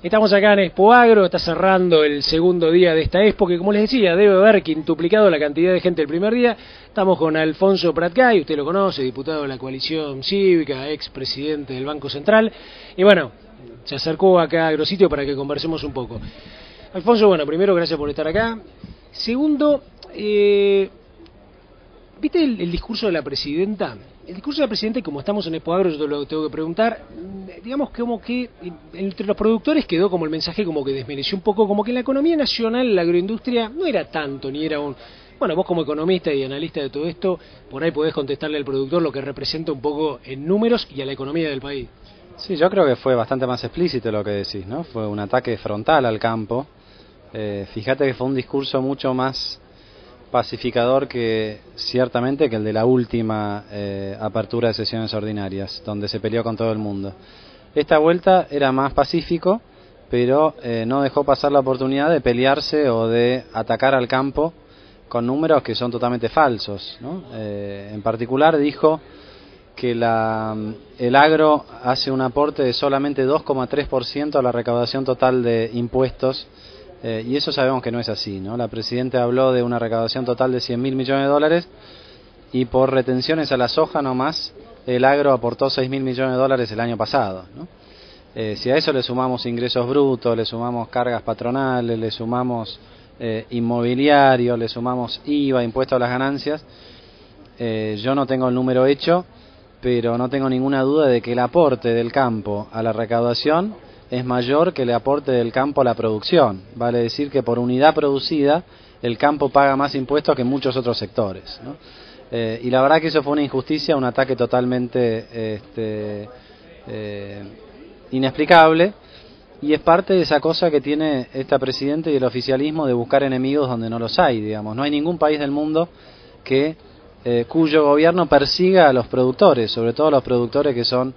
Estamos acá en Expo Agro, está cerrando el segundo día de esta Expo, que como les decía, debe haber quintuplicado la cantidad de gente el primer día. Estamos con Alfonso Pratgay, usted lo conoce, diputado de la Coalición Cívica, expresidente del Banco Central. Y bueno, se acercó acá a Agrositio para que conversemos un poco. Alfonso, bueno, primero, gracias por estar acá. Segundo, ¿viste el discurso de la presidenta? El discurso de la presidenta, y como estamos en Expo Agro, yo te lo tengo que preguntar, digamos como que entre los productores quedó como el mensaje como que desmereció un poco, como que en la economía nacional la agroindustria no era tanto, ni era un... Bueno, vos como economista y analista de todo esto, por ahí podés contestarle al productor lo que representa un poco en números y a la economía del país. Sí, yo creo que fue bastante más explícito lo que decís, ¿no? Fue un ataque frontal al campo. Fíjate que fue un discurso mucho más pacificador que ciertamente que el de la última apertura de sesiones ordinarias, donde se peleó con todo el mundo. Esta vuelta era más pacífico, pero no dejó pasar la oportunidad de pelearse o de atacar al campo con números que son totalmente falsos, ¿no? En particular dijo que el agro hace un aporte de solamente 2,3% a la recaudación total de impuestos. Y eso sabemos que no es así, ¿no? La Presidenta habló de una recaudación total de 100.000 millones de dólares y por retenciones a la soja nomás el agro aportó 6.000 millones de dólares el año pasado, ¿no? Si a eso le sumamos ingresos brutos, le sumamos cargas patronales, le sumamos inmobiliario, le sumamos IVA, impuesto a las ganancias, yo no tengo el número hecho, pero no tengo ninguna duda de que el aporte del campo a la recaudación es mayor que el aporte del campo a la producción. Vale decir que por unidad producida el campo paga más impuestos que muchos otros sectores, ¿no? Y la verdad que eso fue una injusticia, un ataque totalmente inexplicable, y es parte de esa cosa que tiene esta presidenta y el oficialismo de buscar enemigos donde no los hay, digamos. No hay ningún país del mundo que cuyo gobierno persiga a los productores, sobre todo a los productores que son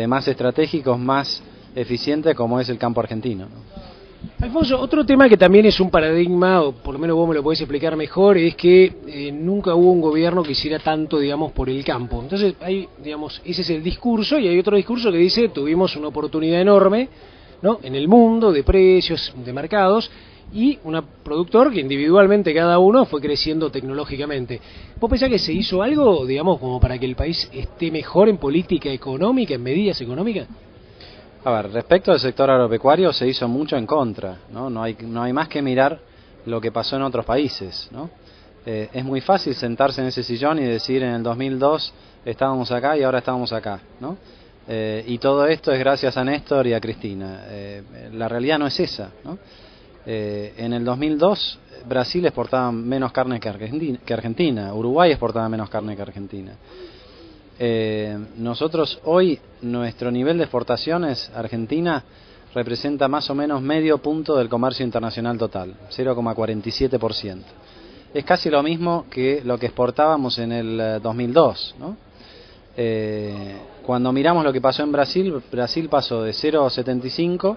más estratégicos, más eficiente como es el campo argentino, ¿no? Alfonso, otro tema que también es un paradigma, o por lo menos vos me lo podés explicar mejor, es que nunca hubo un gobierno que hiciera tanto, digamos, por el campo. Entonces, hay, digamos, ese es el discurso, y hay otro discurso que dice, tuvimos una oportunidad enorme, ¿no?, en el mundo, de precios, de mercados, y un productor que individualmente cada uno fue creciendo tecnológicamente. ¿Vos pensás que se hizo algo, digamos, como para que el país esté mejor en política económica, en medidas económicas? A ver, respecto al sector agropecuario se hizo mucho en contra, ¿no? No hay más que mirar lo que pasó en otros países, ¿no? Es muy fácil sentarse en ese sillón y decir en el 2002 estábamos acá y ahora estamos acá, ¿no? Y todo esto es gracias a Néstor y a Cristina. La realidad no es esa, ¿no? En el 2002 Brasil exportaba menos carne que Argentina, Uruguay exportaba menos carne que Argentina. Nosotros hoy, nuestro nivel de exportaciones, Argentina representa más o menos medio punto del comercio internacional total, 0,47%. Es casi lo mismo que lo que exportábamos en el 2002, ¿no? Cuando miramos lo que pasó en Brasil, Brasil pasó de 0,75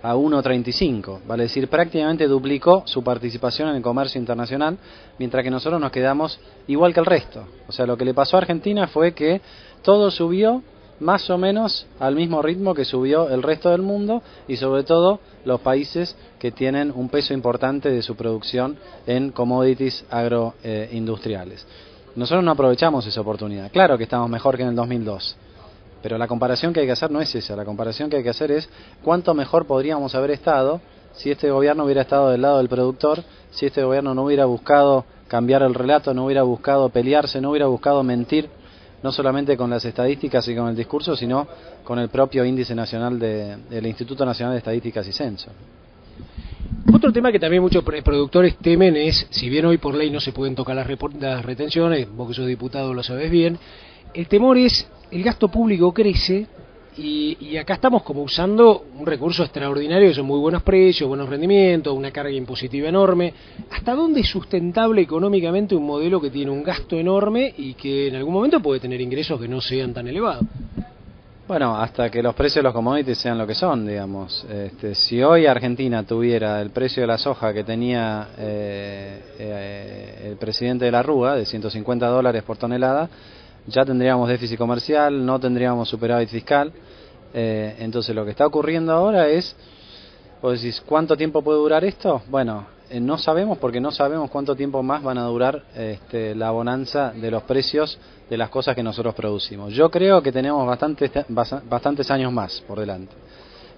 a 1,35, vale decir, prácticamente duplicó su participación en el comercio internacional, mientras que nosotros nos quedamos igual que el resto. O sea, lo que le pasó a Argentina fue que todo subió más o menos al mismo ritmo que subió el resto del mundo, y sobre todo los países que tienen un peso importante de su producción en commodities agroindustriales. Nosotros no aprovechamos esa oportunidad. Claro que estamos mejor que en el 2002. Pero la comparación que hay que hacer no es esa, la comparación que hay que hacer es cuánto mejor podríamos haber estado si este gobierno hubiera estado del lado del productor, si este gobierno no hubiera buscado cambiar el relato, no hubiera buscado pelearse, no hubiera buscado mentir, no solamente con las estadísticas y con el discurso, sino con el propio índice nacional del Instituto Nacional de Estadísticas y Censo. Otro tema que también muchos productores temen es, si bien hoy por ley no se pueden tocar las retenciones, vos que sos diputado lo sabés bien, el temor es, el gasto público crece y acá estamos como usando un recurso extraordinario, que son muy buenos precios, buenos rendimientos, una carga impositiva enorme. ¿Hasta dónde es sustentable económicamente un modelo que tiene un gasto enorme y que en algún momento puede tener ingresos que no sean tan elevados? Bueno, hasta que los precios de los commodities sean lo que son, digamos. Si hoy Argentina tuviera el precio de la soja que tenía el presidente de la Rúa, de $150 por tonelada, ya tendríamos déficit comercial, no tendríamos superávit fiscal. Entonces lo que está ocurriendo ahora es Vos decís, ¿cuánto tiempo puede durar esto? Bueno, no sabemos, porque no sabemos cuánto tiempo más van a durar la bonanza de los precios de las cosas que nosotros producimos. Yo creo que tenemos bastantes años más por delante.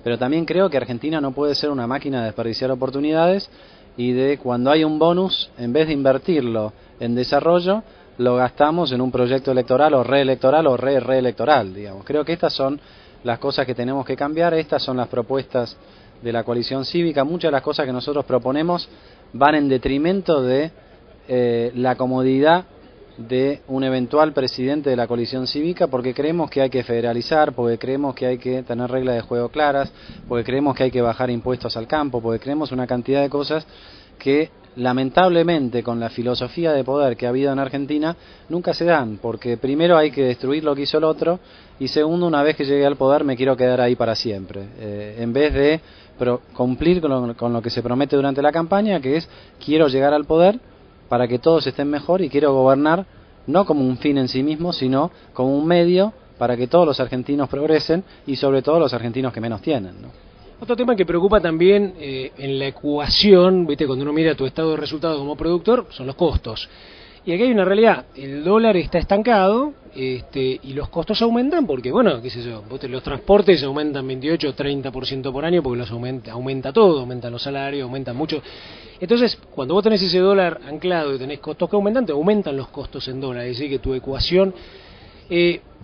Pero también creo que Argentina no puede ser una máquina de desperdiciar oportunidades y de cuando hay un bonus, en vez de invertirlo en desarrollo, lo gastamos en un proyecto electoral o reelectoral o reelectoral, digamos. Creo que estas son las cosas que tenemos que cambiar, estas son las propuestas de la coalición cívica. Muchas de las cosas que nosotros proponemos van en detrimento de la comodidad de un eventual presidente de la coalición cívica, porque creemos que hay que federalizar, porque creemos que hay que tener reglas de juego claras, porque creemos que hay que bajar impuestos al campo, porque creemos una cantidad de cosas que lamentablemente con la filosofía de poder que ha habido en Argentina nunca se dan, porque primero hay que destruir lo que hizo el otro y segundo, una vez que llegue al poder me quiero quedar ahí para siempre, en vez de cumplir con lo que se promete durante la campaña, que es quiero llegar al poder para que todos estén mejor y quiero gobernar no como un fin en sí mismo, sino como un medio para que todos los argentinos progresen y sobre todo los argentinos que menos tienen, ¿no? Otro tema que preocupa también en la ecuación, viste, cuando uno mira tu estado de resultados como productor, son los costos. Y aquí hay una realidad, el dólar está estancado y los costos aumentan porque, bueno, qué sé yo, los transportes aumentan 28 o 30% por año porque aumenta todo, aumentan los salarios, aumentan mucho. Entonces, cuando vos tenés ese dólar anclado y tenés costos que aumentan, te aumentan los costos en dólares, es decir, que tu ecuación...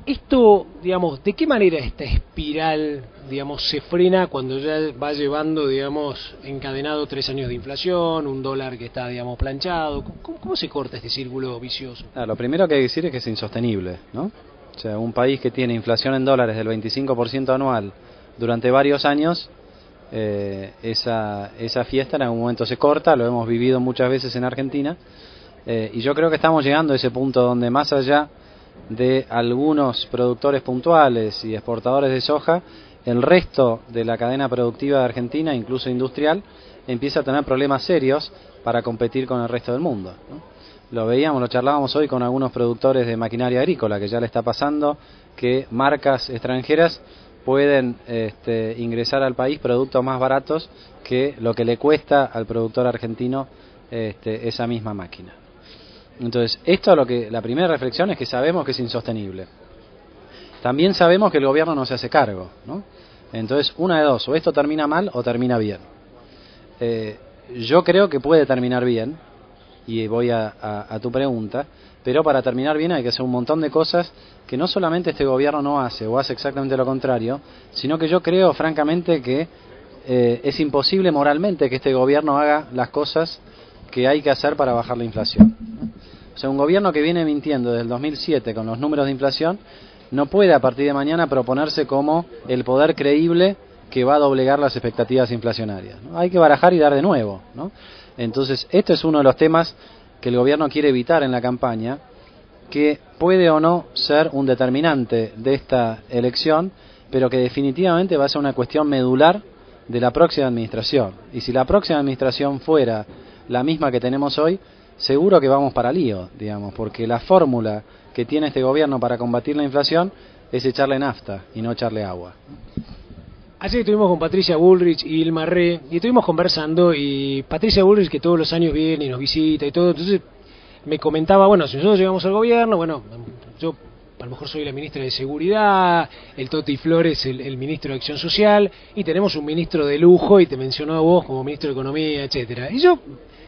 esto, digamos, ¿de qué manera esta espiral, digamos, se frena cuando ya va llevando, digamos, encadenado 3 años de inflación, un dólar que está, digamos, planchado? ¿Cómo se corta este círculo vicioso? Lo primero que hay que decir es que es insostenible, ¿no? O sea, un país que tiene inflación en dólares del 25% anual durante varios años, esa fiesta en algún momento se corta, lo hemos vivido muchas veces en Argentina, y yo creo que estamos llegando a ese punto donde más allá de algunos productores puntuales y exportadores de soja, el resto de la cadena productiva de Argentina, incluso industrial, empieza a tener problemas serios para competir con el resto del mundo, ¿no? Lo veíamos, lo charlábamos hoy con algunos productores de maquinaria agrícola, que ya le está pasando que marcas extranjeras pueden ingresar al país productos más baratos que lo que le cuesta al productor argentino esa misma máquina. Entonces, la primera reflexión es que sabemos que es insostenible. También sabemos que el gobierno no se hace cargo, ¿no? Entonces, una de dos, o esto termina mal o termina bien. Yo creo que puede terminar bien, y voy a tu pregunta, pero para terminar bien hay que hacer un montón de cosas que no solamente este gobierno no hace, o hace exactamente lo contrario, sino que yo creo francamente que es imposible moralmente que este gobierno haga las cosas que hay que hacer para bajar la inflación. O sea, un gobierno que viene mintiendo desde el 2007 con los números de inflación no puede a partir de mañana proponerse como el poder creíble que va a doblegar las expectativas inflacionarias, ¿no? Hay que barajar y dar de nuevo, ¿no? Entonces, esto es uno de los temas que el gobierno quiere evitar en la campaña, que puede o no ser un determinante de esta elección, pero que definitivamente va a ser una cuestión medular de la próxima administración. Y si la próxima administración fuera la misma que tenemos hoy, seguro que vamos para lío, digamos, porque la fórmula que tiene este gobierno para combatir la inflación es echarle nafta y no echarle agua. Ayer estuvimos con Patricia Bullrich y Ilma Rey y estuvimos conversando, y Patricia Bullrich, que todos los años viene y nos visita y todo, entonces me comentaba, bueno, si nosotros llegamos al gobierno, bueno, yo a lo mejor soy la ministra de Seguridad, el Toti Flores el ministro de Acción Social, y tenemos un ministro de lujo, y te mencionó a vos como ministro de Economía, etcétera. Y yo,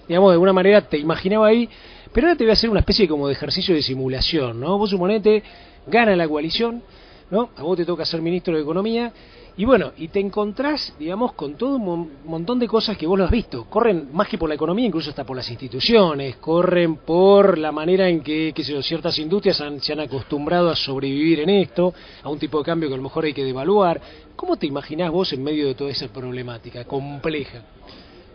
digamos, de alguna manera te imaginaba ahí, pero ahora te voy a hacer una especie como de ejercicio de simulación, ¿no? Vos suponete, gana la coalición, ¿no? A vos te toca ser ministro de Economía, y bueno, y te encontrás, digamos, con todo un montón de cosas que vos lo has visto. Corren más que por la economía, incluso hasta por las instituciones, corren por la manera en que ciertas industrias se han acostumbrado a sobrevivir en esto, a un tipo de cambio que a lo mejor hay que devaluar. ¿Cómo te imaginás vos en medio de toda esa problemática compleja?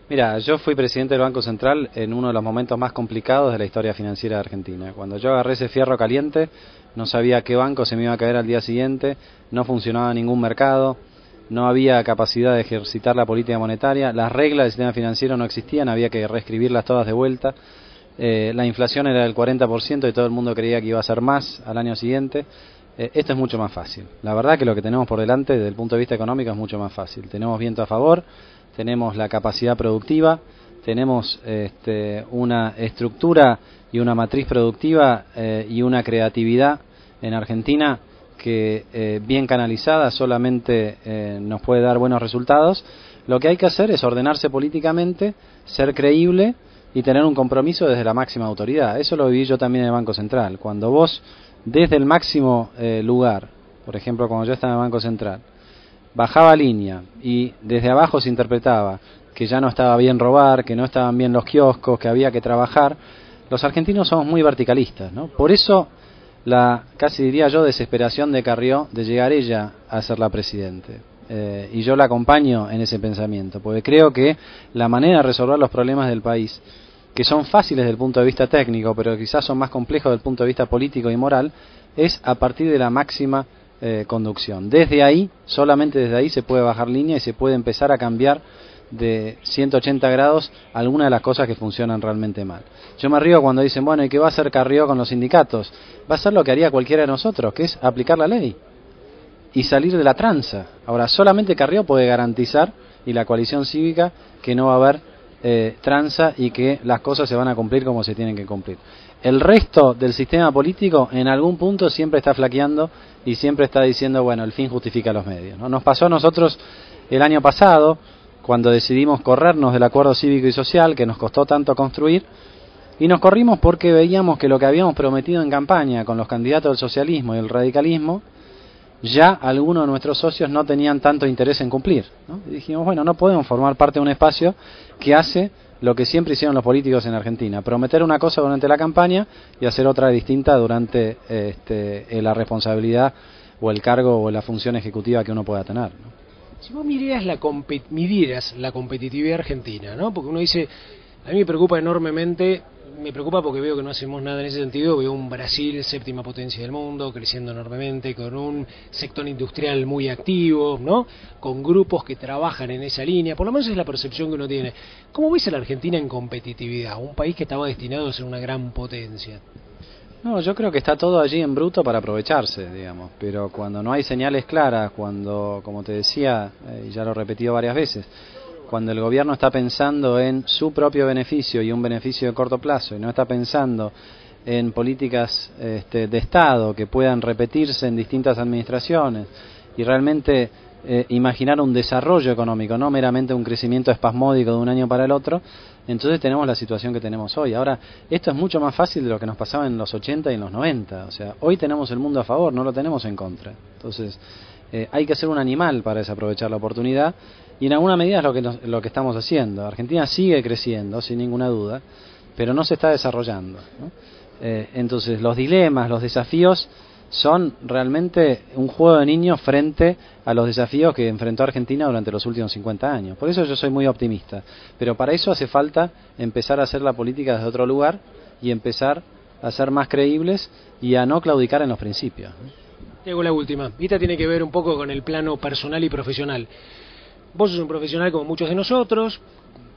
Mira, yo fui presidente del Banco Central en uno de los momentos más complicados de la historia financiera de Argentina. Cuando yo agarré ese fierro caliente, no sabía qué banco se me iba a caer al día siguiente, no funcionaba ningún mercado, no había capacidad de ejercitar la política monetaria, las reglas del sistema financiero no existían, había que reescribirlas todas de vuelta, la inflación era del 40% y todo el mundo creía que iba a ser más al año siguiente. Esto es mucho más fácil. La verdad que lo que tenemos por delante desde el punto de vista económico es mucho más fácil. Tenemos viento a favor, tenemos la capacidad productiva, tenemos una estructura y una matriz productiva y una creatividad en Argentina que bien canalizada solamente nos puede dar buenos resultados. Lo que hay que hacer es ordenarse políticamente, ser creíble y tener un compromiso desde la máxima autoridad. Eso lo viví yo también en el Banco Central. Cuando vos, desde el máximo lugar, por ejemplo, cuando yo estaba en el Banco Central, bajaba línea y desde abajo se interpretaba que ya no estaba bien robar, que no estaban bien los kioscos, que había que trabajar, los argentinos somos muy verticalistas, ¿no? Por eso la, casi diría yo, desesperación de Carrió de llegar ella a ser la presidente. Y yo la acompaño en ese pensamiento, porque creo que la manera de resolver los problemas del país, que son fáciles desde el punto de vista técnico, pero quizás son más complejos desde el punto de vista político y moral, es a partir de la máxima conducción. Desde ahí, solamente desde ahí se puede bajar línea y se puede empezar a cambiar de 180 grados algunas de las cosas que funcionan realmente mal. Yo me río cuando dicen, bueno, ¿y qué va a hacer Carrió con los sindicatos? Va a hacer lo que haría cualquiera de nosotros, que es aplicar la ley y salir de la tranza. Ahora, solamente Carrió puede garantizar, y la coalición cívica, que no va a haber tranza y que las cosas se van a cumplir como se tienen que cumplir. El resto del sistema político en algún punto siempre está flaqueando y siempre está diciendo, bueno, el fin justifica los medios, ¿no? Nos pasó a nosotros el año pasado, cuando decidimos corrernos del acuerdo cívico y social que nos costó tanto construir, y nos corrimos porque veíamos que lo que habíamos prometido en campaña con los candidatos del socialismo y el radicalismo, ya algunos de nuestros socios no tenían tanto interés en cumplir, ¿no? Y dijimos, bueno, no podemos formar parte de un espacio que hace lo que siempre hicieron los políticos en Argentina, prometer una cosa durante la campaña y hacer otra distinta durante la responsabilidad o el cargo o la función ejecutiva que uno pueda tener, ¿no? Si vos midieras la competitividad argentina, ¿no? Porque uno dice, a mí me preocupa enormemente, me preocupa porque veo que no hacemos nada en ese sentido, veo un Brasil, séptima potencia del mundo, creciendo enormemente, con un sector industrial muy activo, ¿no? Con grupos que trabajan en esa línea, por lo menos es la percepción que uno tiene. ¿Cómo ves a la Argentina en competitividad? Un país que estaba destinado a ser una gran potencia. No, yo creo que está todo allí en bruto para aprovecharse, digamos, pero cuando no hay señales claras, cuando, como te decía, y ya lo he repetido varias veces, cuando el gobierno está pensando en su propio beneficio y un beneficio de corto plazo, y no está pensando en políticas de Estado que puedan repetirse en distintas administraciones, y realmente imaginar un desarrollo económico, no meramente un crecimiento espasmódico de un año para el otro, entonces tenemos la situación que tenemos hoy. Ahora, esto es mucho más fácil de lo que nos pasaba en los 80 y en los 90, o sea, hoy tenemos el mundo a favor, no lo tenemos en contra. Entonces, hay que ser un animal para desaprovechar la oportunidad, y en alguna medida es lo que estamos haciendo. Argentina sigue creciendo, sin ninguna duda, pero no se está desarrollando, ¿no? Entonces, los dilemas, los desafíos son realmente un juego de niños frente a los desafíos que enfrentó Argentina durante los últimos 50 años. Por eso yo soy muy optimista. Pero para eso hace falta empezar a hacer la política desde otro lugar y empezar a ser más creíbles y a no claudicar en los principios. Te hago la última. Esta tiene que ver un poco con el plano personal y profesional. Vos sos un profesional como muchos de nosotros,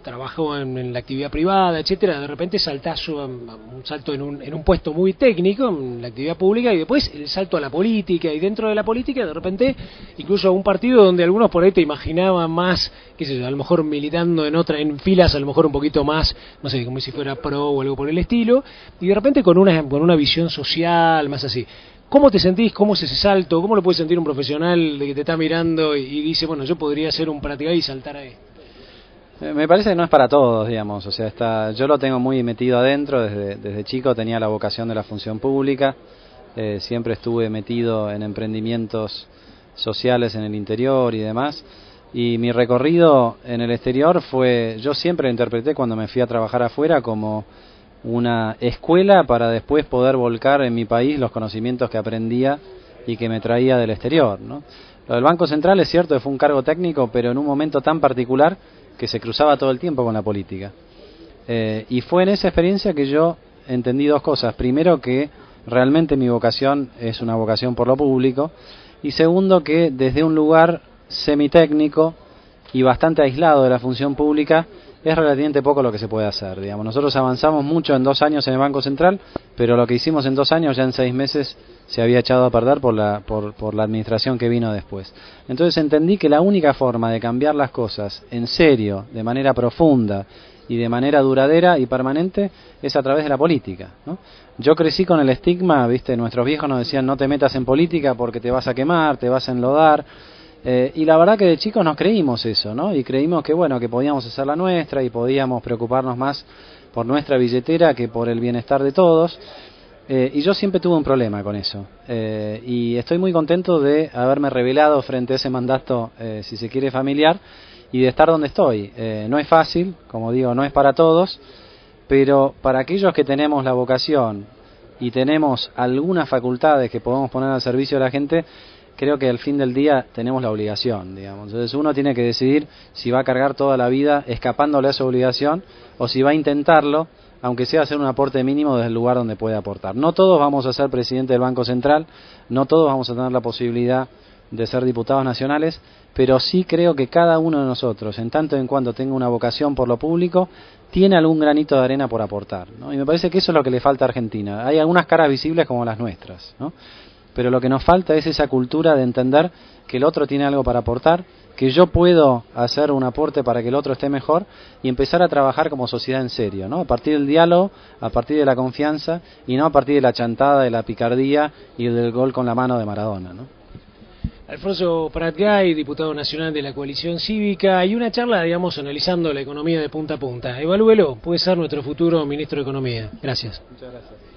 trabajó en la actividad privada, etcétera, de repente saltás un salto en un puesto muy técnico en la actividad pública y después el salto a la política, y dentro de la política de repente incluso a un partido donde algunos por ahí te imaginaban más, qué sé yo, a lo mejor militando en filas a lo mejor un poquito más, no sé, como si fuera pro o algo por el estilo, y de repente con una visión social más así. ¿Cómo te sentís? ¿Cómo es ese salto? ¿Cómo lo puede sentir un profesional de que te está mirando y dice, bueno, yo podría ser un practicante y saltar ahí? Me parece que no es para todos, digamos, o sea, yo lo tengo muy metido adentro, desde chico tenía la vocación de la función pública, siempre estuve metido en emprendimientos sociales en el interior y demás, y mi recorrido en el exterior yo siempre lo interpreté cuando me fui a trabajar afuera como una escuela para después poder volcar en mi país los conocimientos que aprendía y que me traía del exterior, ¿no? Lo del Banco Central es cierto que fue un cargo técnico, pero en un momento tan particular que se cruzaba todo el tiempo con la política. Y fue en esa experiencia que yo entendí dos cosas. Primero, que realmente mi vocación es una vocación por lo público. Y segundo, que desde un lugar semitécnico y bastante aislado de la función pública, es relativamente poco lo que se puede hacer, digamos. Nosotros avanzamos mucho en 2 años en el Banco Central, pero lo que hicimos en 2 años ya en 6 meses se había echado a perder por la administración que vino después. Entonces entendí que la única forma de cambiar las cosas en serio, de manera profunda y de manera duradera y permanente, es a través de la política, ¿no? Yo crecí con el estigma, viste, nuestros viejos nos decían no te metas en política porque te vas a quemar, te vas a enlodar, y la verdad que de chicos nos creímos eso, ¿no? Y creímos que bueno, que podíamos hacer la nuestra y podíamos preocuparnos más por nuestra billetera que por el bienestar de todos, y yo siempre tuve un problema con eso, y estoy muy contento de haberme rebelado frente a ese mandato, si se quiere, familiar, y de estar donde estoy. No es fácil, como digo, no es para todos, pero para aquellos que tenemos la vocación y tenemos algunas facultades que podemos poner al servicio de la gente, creo que al fin del día tenemos la obligación, digamos. Entonces uno tiene que decidir si va a cargar toda la vida escapándole a esa obligación o si va a intentarlo, aunque sea hacer un aporte mínimo desde el lugar donde puede aportar. No todos vamos a ser presidente del Banco Central, no todos vamos a tener la posibilidad de ser diputados nacionales, pero sí creo que cada uno de nosotros, en tanto en cuanto tenga una vocación por lo público, tiene algún granito de arena por aportar, ¿no? Y me parece que eso es lo que le falta a Argentina. Hay algunas caras visibles como las nuestras, ¿no? Pero lo que nos falta es esa cultura de entender que el otro tiene algo para aportar, que yo puedo hacer un aporte para que el otro esté mejor y empezar a trabajar como sociedad en serio, ¿no? A partir del diálogo, a partir de la confianza y no a partir de la chantada, de la picardía y del gol con la mano de Maradona, ¿no? Alfonso Prat-Gay, diputado nacional de la Coalición Cívica, y una charla, digamos, analizando la economía de punta a punta. Evalúelo, puede ser nuestro futuro ministro de Economía. Gracias. Muchas gracias.